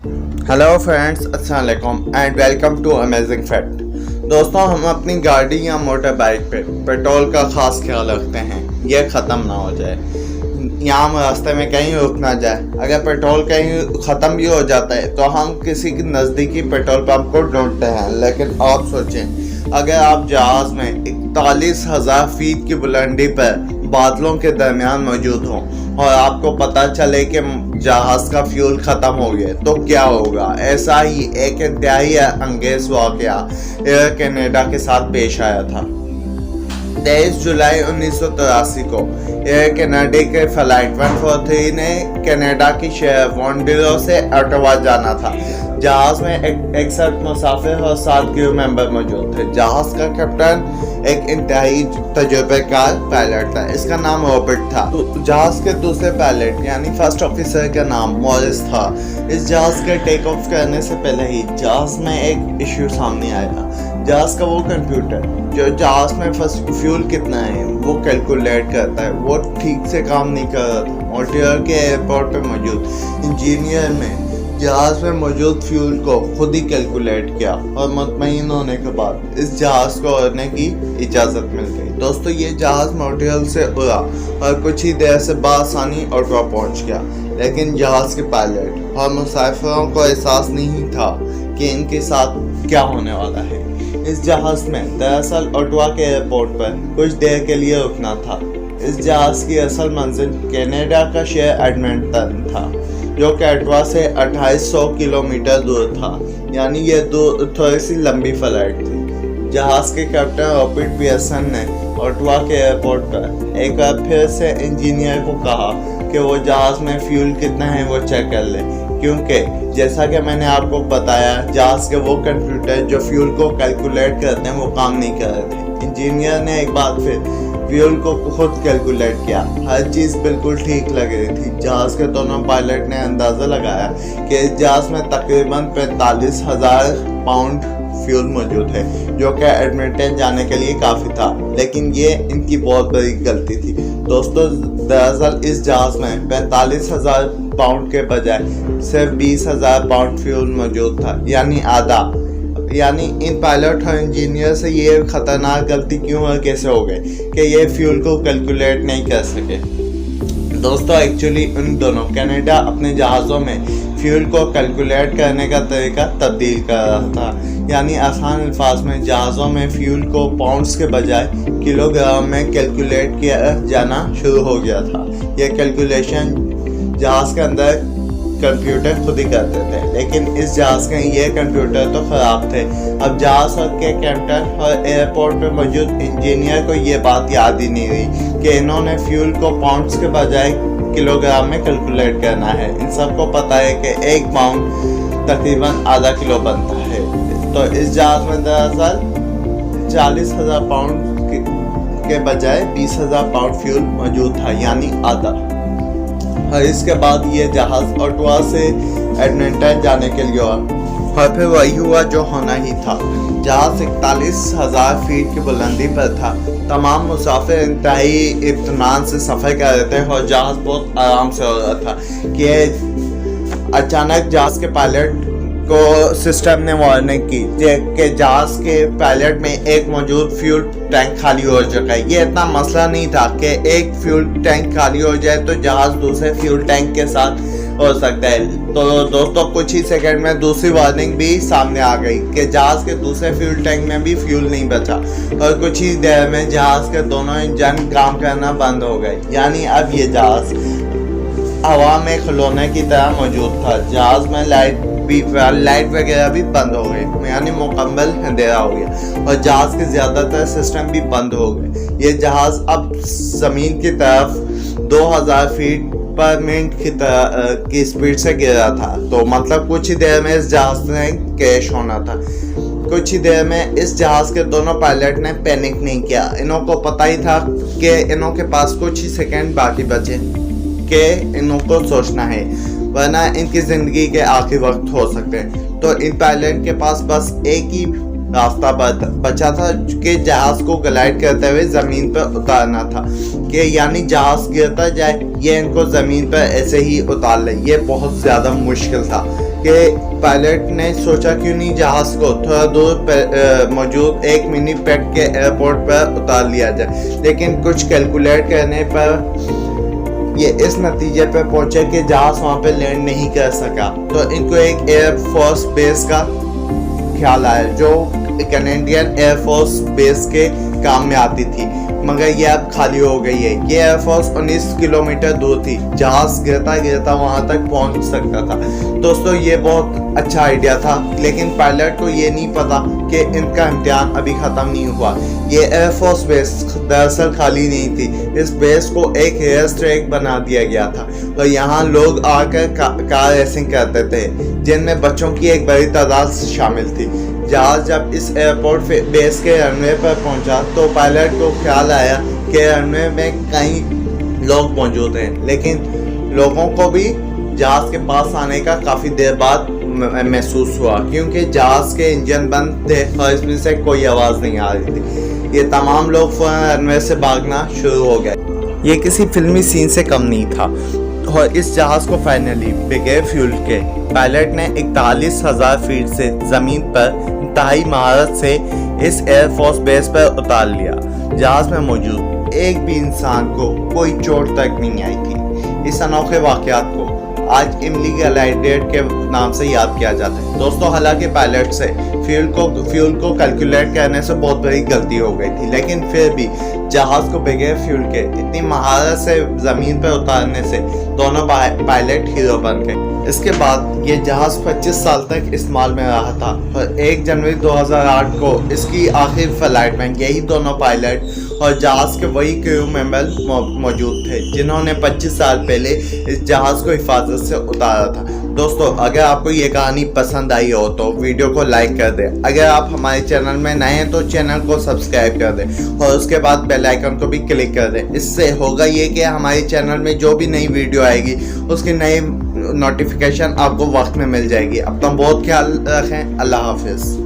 Hello friends, अस्सलाम वालेकुम and welcome to amazing fact. दोस्तों, हम अपनी गाड़ी या मोटर बाइक पे पेट्रोल का ख़ास ख्याल रखते हैं ये ख़त्म ना हो जाए, या हम रास्ते में कहीं रुक ना जाए। अगर पेट्रोल कहीं ख़त्म भी हो जाता है तो हम किसी नज़दीकी पेट्रोल पंप को ढूंढते हैं। लेकिन आप सोचें, अगर आप जहाज़ में 41,000 फीट की बुलंदी पर बादलों के दरमियान मौजूद हों और आपको पता चले कि जहाज़ का फ्यूल ख़त्म हो गया तो क्या होगा। ऐसा ही एक इंतहाई अंगेज वाक़या एयर कनाडा के साथ पेश आया था। 23 जुलाई 1983 को एयर कनाडा के फ्लाइट 143 ने कनाडा की शहर वॉन्डिलो से ओटावा जाना था। जहाज़ में 61 मुसाफिर और 7 क्रू मेंबर मौजूद थे। जहाज़ का कैप्टन एक इंतहाई तजुर्बेकार पायलट था, इसका नाम रॉबर्ट था। तो जहाज़ के दूसरे पायलट यानी फर्स्ट ऑफिसर का नाम मॉरिस था। इस जहाज़ के टेक ऑफ करने से पहले ही जहाज़ में एक इश्यू सामने आया। जहाज़ का वो कंप्यूटर जो जहाज़ में फर्स्ट फ्यूल कितना है वो कैलकुलेट करता है, वो ठीक से काम नहीं कर रहा था। मॉन्ट्रियल के एयरपोर्ट पे मौजूद इंजीनियर ने जहाज़ में मौजूद फ्यूल को खुद ही कैलकुलेट किया और मुतमईन होने के बाद इस जहाज़ को उड़ने की इजाज़त मिल गई। दोस्तों, ये जहाज़ मॉन्ट्रियल से उड़ा और कुछ ही देर से बासानी ओटावा पहुंच गया। लेकिन जहाज़ के पायलट और मुसाफिरों को एहसास नहीं था कि इनके साथ क्या होने वाला है। इस जहाज़ में दरअसल ओटावा के एयरपोर्ट पर कुछ देर के लिए रुकना था। इस जहाज़ की असल मंजिल कनाडा का शहर एडमंटन था, जो कि ओटावा से 2800 किलोमीटर दूर था। यानी ये थोड़ी सी लंबी फ्लाइट थी। जहाज़ के कैप्टन रॉबर्ट पियर्सन ने ओटावा के एयरपोर्ट पर एक बार फिर से इंजीनियर को कहा कि वो जहाज़ में फ्यूल कितना है वो चेक कर ले, क्योंकि जैसा कि मैंने आपको बताया जहाज़ के वो कंप्यूटर जो फ्यूल को कैलकुलेट करते हैं वो काम नहीं कर रहे थे। इंजीनियर ने एक बार फिर फ्यूल को खुद कैलकुलेट किया। हर चीज़ बिल्कुल ठीक लग रही थी। जहाज़ के दोनों पायलट ने अंदाज़ा लगाया कि इस जहाज़ में तकरीबन 45,000 पाउंड फ्यूल मौजूद है, जो कि एडमंटन जाने के लिए काफ़ी था। लेकिन ये इनकी बहुत बड़ी गलती थी। दोस्तों, दरअसल इस जहाज़ में 45,000 पाउंड के बजाय सिर्फ 20,000 पाउंड फ्यूल मौजूद था, यानी आधा। यानी इन पायलट और इंजीनियर से ये खतरनाक गलती क्यों और कैसे हो गई कि ये फ्यूल को कैलकुलेट नहीं कर सके। दोस्तों, एक्चुअली उन दोनों कनाडा अपने जहाज़ों में फ्यूल को कैलकुलेट करने का तरीका तब्दील कर रहा था। यानी आसान अल्फाज में जहाज़ों में फ्यूल को पाउंड्स के बजाय किलोग्राम में कैलकुलेट किया जाना शुरू हो गया था। यह कैलकुलेशन जहाज़ के अंदर कंप्यूटर खुद ही करते थे, लेकिन इस जहाज़ के ये कंप्यूटर तो ख़राब थे। अब जहाज़ के कैप्टन और एयरपोर्ट पे मौजूद इंजीनियर को ये बात याद ही नहीं रही कि इन्होंने फ्यूल को पाउंड्स के बजाय किलोग्राम में कैलकुलेट करना है। इन सबको पता है कि 1 पाउंड तकरीबन आधा किलो बनता है। तो इस जहाज़ में दरअसल 40,000 पाउंड के बजाय 20,000 पाउंड फ्यूल मौजूद था, यानी आधा। और इसके बाद ये जहाज़ ओटावा से एडमंटन जाने के लिए और फिर वही हुआ जो होना ही था। जहाज़ 41,000 फीट की बुलंदी पर था। तमाम मुसाफिर इंतहाई इत्मीनान से सफ़र कर रहे थे और जहाज़ बहुत आराम से हो रहा था कि अचानक जहाज़ के पायलट को सिस्टम ने वार्निंग की कि जहाज़ के पायलट में एक मौजूद फ्यूल टैंक खाली हो चुका है। ये इतना मसला नहीं था कि एक फ्यूल टैंक खाली हो जाए तो जहाज़ दूसरे फ्यूल टैंक के साथ हो सकता है। तो दोस्तों, कुछ ही सेकंड में दूसरी वार्निंग भी सामने आ गई कि जहाज़ के दूसरे फ्यूल टैंक में भी फ्यूल नहीं बचा और कुछ ही देर में जहाज़ के दोनों इंजन काम करना बंद हो गए। यानी अब ये जहाज़ हवा में खिलौने की तरह मौजूद था। जहाज़ में लाइट वगैरह भी बंद हो गई, यानी मुकम्मल अंधेरा हो गया और जहाज़ के ज़्यादातर सिस्टम भी बंद हो गए। ये जहाज़ अब ज़मीन की तरफ 2000 फीट पर मिनट की स्पीड से गिरा था। तो मतलब कुछ ही देर में इस जहाज़ ने क्रैश होना था। कुछ ही देर में इस जहाज़ के दोनों पायलट ने पैनिक नहीं किया। इन्हों को पता ही था कि इन्हों के पास कुछ ही सेकंड बाकी बचे कि इन्हों को सोचना है, वरना इनकी ज़िंदगी के आखिरी वक्त हो सकते हैं। तो इन पायलट के पास बस एक ही रास्ता बचा था कि जहाज़ को ग्लाइड करते हुए ज़मीन पर उतारना था, कि यानी जहाज़ गिरता जाए ये इनको ज़मीन पर ऐसे ही उतार ले। ये बहुत ज़्यादा मुश्किल था کہ پائلٹ نے سوچا کیوں نہیں جہاز کو تھوڑا دور موجود ایک منی پیٹ کے ایئرپورٹ پر اتار لیا جائے، لیکن کچھ کیلکولیٹ کرنے پر یہ اس نتیجے پہ پہنچے کہ جہاز وہاں پہ لینڈ نہیں کر سکا۔ تو ان کو ایک ایئر فورس بیس کا خیال آیا جو کینیڈین ایئر فورس بیس کے کام میں آتی تھی، مگر یہ اب خالی ہو گئی ہے۔ یہ ایئر فورس 19 کلومیٹر دور تھی، جہاز گرتا گرتا وہاں تک پہنچ سکتا تھا۔ دوستو یہ بہت اچھا آئیڈیا تھا، لیکن پائلٹ کو یہ نہیں پتا کہ ان کا امتحان ابھی ختم نہیں ہوا۔ یہ ایئر فورس بیس دراصل خالی نہیں تھی، اس بیس کو ایک ریس ٹریک بنا دیا گیا تھا اور یہاں لوگ آ کر کار ریسنگ کرتے تھے، جن میں بچوں کی ایک بڑی تعداد شامل تھی۔ جہاز جب اس ایئرپورٹ بیس کے رن وے پر پہنچا تو پائلٹ کو خیال آیا کہ رن وے میں کئی لوگ موجود ہیں، لیکن لوگوں کو بھی جہاز کے پاس آنے کا کافی دیر بعد محسوس ہوا، کیونکہ جہاز کے انجن بند تھے اور اس میں سے کوئی آواز نہیں آ رہی تھی۔ یہ تمام لوگ فوراً رن وے سے بھاگنا شروع ہو گئے۔ یہ کسی فلمی سین سے کم نہیں تھا اور اس جہاز کو فائنلی بغیر فیول کے پائلٹ نے 41,000 فیٹ سے زمین پر انتہائی مہارت سے اس ایئر فورس بیس پر اتار لیا۔ جہاز میں موجود ایک بھی انسان کو کوئی چوٹ تک نہیں آئی تھی۔ اس انوکھے واقعات کو آج ایملی گلائیڈیٹ کے نام سے یاد کیا جاتا ہے۔ دوستو حالانکہ پائلٹ سے فیول کو کیلکولیٹ کرنے سے بہت بڑی غلطی ہو گئی تھی، لیکن پھر بھی جہاز کو بغیر فیول کے اتنی مہارت سے زمین پر اتارنے سے دونوں پائلٹ ہیرو بن گئے۔ اس کے بعد یہ جہاز 25 سال تک استعمال میں رہا تھا اور 1 جنوری 2008 کو اس کی آخری فلائٹ میں یہی دونوں پائلٹ اور جہاز کے وہی کریو ممبر موجود تھے جنہوں نے 25 سال پہلے اس جہاز کو حفاظت سے اتارا تھا۔ دوستو اگر آپ کو یہ کہانی پسند آئی ہو تو ویڈیو کو لائک کر دیں، اگر آپ ہمارے چینل میں نئے ہیں تو چینل کو سبسکرائب کر دیں اور اس کے بعد بیل آئیکن کو بھی کلک کر دیں۔ اس سے ہوگا یہ کہ ہمارے چینل میں جو بھی نئی ویڈیو آئے گی اس کی نئی نوٹیفیکیشن آپ کو وقت میں مل جائے گی۔ اپنا بہت خیال رکھیں، اللہ حافظ۔